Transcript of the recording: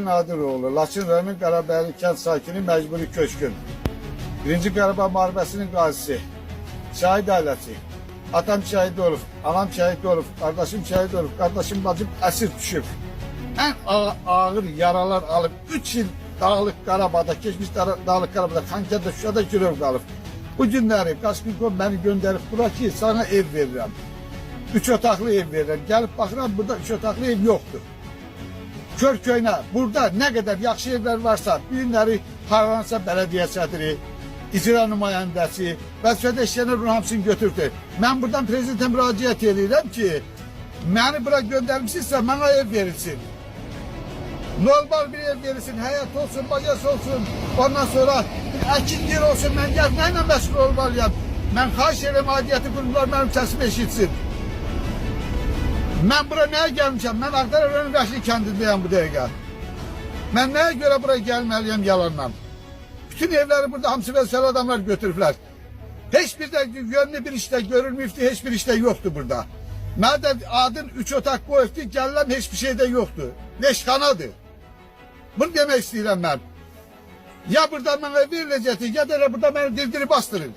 Nadiroğlu, Laçın rayonu Qarabəyli kənd sakini, məcburi köçkün. Birinci Qarabağ müharibəsinin qazisi, şəhid ailəsi. Atam şəhid olub, anam şəhid olub, qardaşım şəhid olub, qardaşım bacım əsir düşüb. Ən ağır yaralar alıb, 3 il Dağlıq Qarabağda, keçmiş Dağlıq Qarabağda, Xankəndə, Şuşada girov qalıb. Bu günləri Qaçqınqov məni göndərib bura ki, sana ev verirəm. 3 otaqlı ev verirəm. Gəlib baxıram, burada 3 otaqlı ev yoxdur. Kör-köynə, burada nə qədər yaxşı evlər varsa, günləri haransa bələdiyyə sədri, icra nümayəndəsi, vəzifədə işləyənlər bunun hamısını götürdü. Mən buradan prezidentə müraciət edirəm ki, məni bura göndərmişsinizsə, mənə ev verilsin. Normal bir ev verilsin, həyat olsun, bacası olsun, ondan sonra əkin yer olsun, mən nə ilə məşğul olmalıyam? Mən xahiş edirəm, adiyyəti qurumlar mənim səsimi eşitsin. Mən bura nəyə gəlmişəm? Mən Ağdərə rayonu Vəhşi kəndindəyəm bu dəqiqə. Mən nəyə görə buraya gəlməliyəm yalanla? Bütün evləri burada hamısı vəzifəli adamlar götürüblər. Heç bir də yönlü bir işdə görülməyibdi, heç bir işdə yoxdur burada. Mədə adın 3 otaq qoyubdu, gəlirəm heç bir şeydə yoxdur. Leşxanadır. Bunu demək istəyirəm mən. Ya burada mənə veriləcəkdir, ya da burada məni dirdirib bastırır.